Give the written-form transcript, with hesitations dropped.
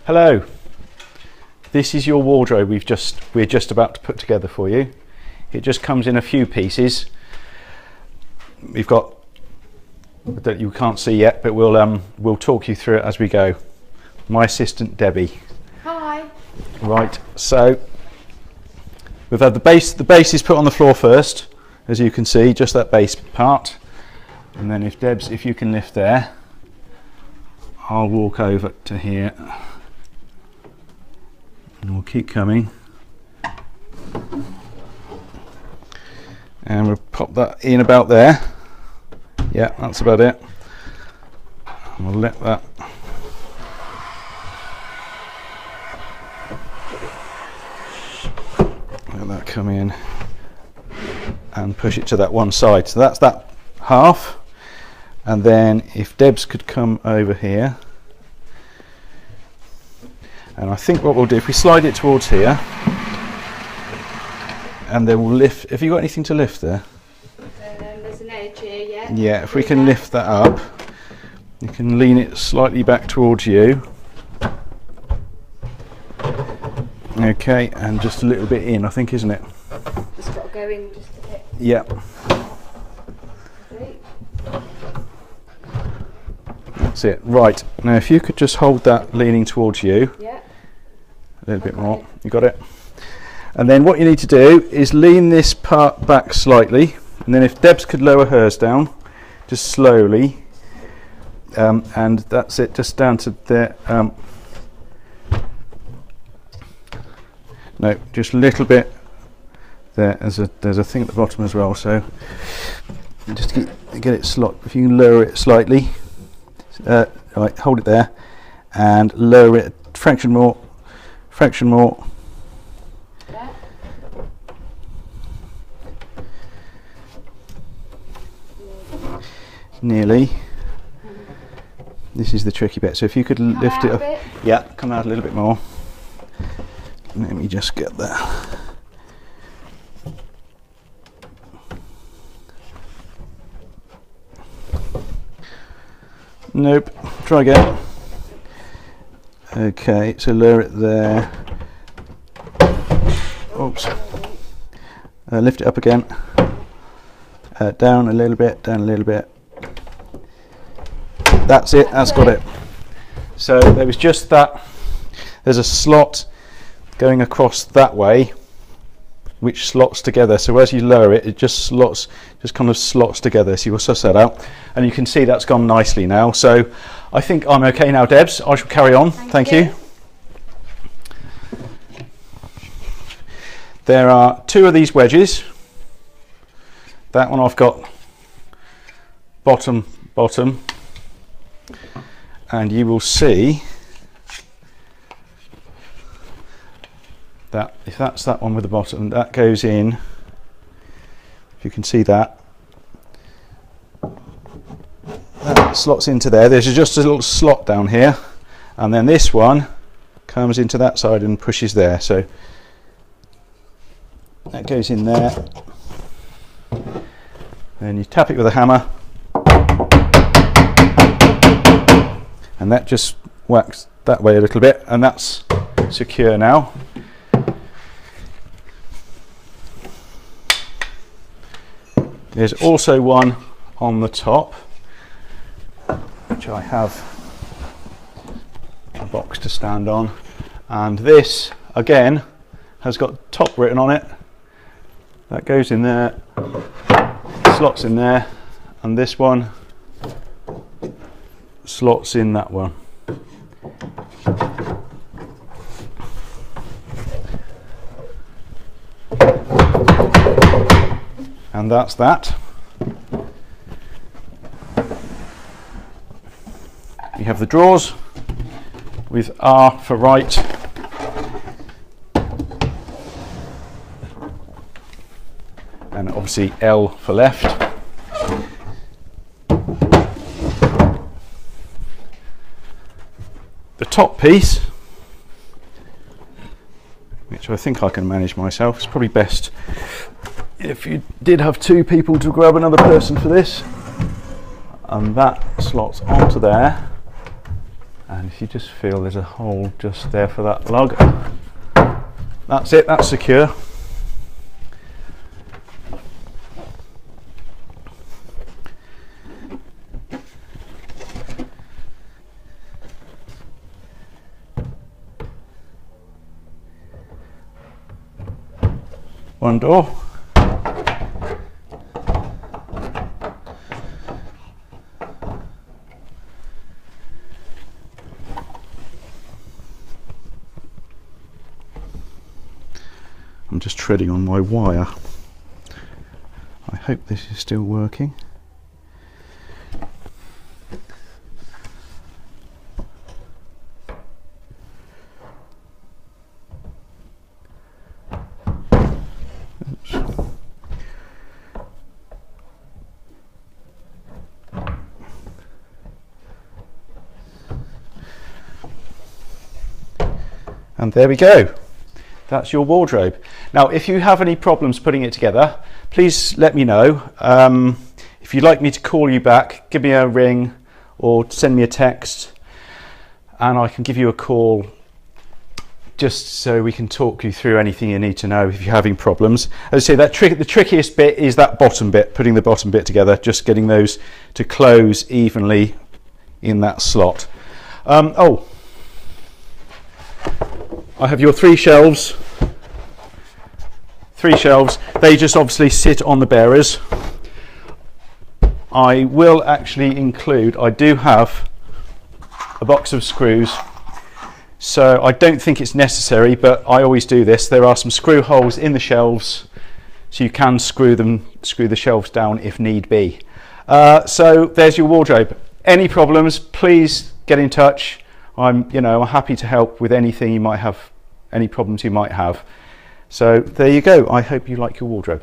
Hello. This is your wardrobe we're just about to put together for you. It just comes in a few pieces. We've got that you can't see yet, but we'll talk you through it as we go. My assistant Debbie. Hi. Right, so we've had the base is put on the floor first, as you can see, just that base part. And then if you can lift there, I'll walk over to here. And we'll keep coming. And we'll pop that in about there. Yeah, that's about it. And we'll let that. Let that come in and push it to that one side. So that's that half. And then if Debs could come over here. And I think what we'll do, if we slide it towards here, and then we'll lift. Have you got anything to lift there? There's an edge here, yeah. Yeah, if we can lift that up, you can lean it slightly back towards you. Okay, and just a little bit in, I think, isn't it? It's got to go in just a bit. Yeah. Okay. That's it. Right, now if you could just hold that leaning towards you. Yeah. A little bit more. You got it? And then what you need to do is lean this part back slightly, and then if Debs could lower hers down, just slowly, and that's it, just down to there. No, just a little bit there. There's a thing at the bottom as well, so just get it slot. If you can lower it slightly, right, hold it there, and lower it a fraction more. Yeah. Nearly. This is the tricky bit. So if you could lift it up, yeah, come out a little bit more. Let me just get that. Nope. Try again. Okay, so lower it there. Oops. Lift it up again. Down a little bit, down a little bit. That's it, that's got it. So there was just that. There's a slot going across that way, which slots together. So as you lower it, it just kind of slots together. So you'll suss that out. And you can see that's gone nicely now. So I think I'm okay now, Debs. I shall carry on. Thank you. There are two of these wedges. That one I've got bottom, and you will see that if that's that one with the bottom, that goes in. If you can see that, that slots into there. There's just a little slot down here, and then this one comes into that side and pushes there. So that goes in there. Then you tap it with a hammer, and that just whacks that way a little bit, and that's secure now. There's also one on the top, which I have a box to stand on, and this again has got top written on it. That goes in there, slots in there, and this one slots in that one. And that's that. You have the drawers with R for right, and obviously L for left. The top piece, which I think I can manage myself, it's probably best if you did have two people to grab another person for this, and that slots onto there. And if you just feel there's a hole just there for that lug, that's it, that's secure. One door. I'm just treading on my wire. I hope this is still working. Oops. And there we go. That's your wardrobe. Now, if you have any problems putting it together, please let me know. If you'd like me to call you back, give me a ring or send me a text and I can give you a call just so we can talk you through anything you need to know if you're having problems. As I say, the trickiest bit is that bottom bit, putting the bottom bit together, just getting those to close evenly in that slot. Oh, I have your three shelves. They just obviously sit on the bearers. I will actually include, I do have a box of screws, so I don't think it's necessary, but I always do this. There are some screw holes in the shelves, so you can screw the shelves down if need be. So there's your wardrobe. Any problems, please get in touch. I'm happy to help with anything you might have, any problems you might have. So there you go. I hope you like your wardrobe.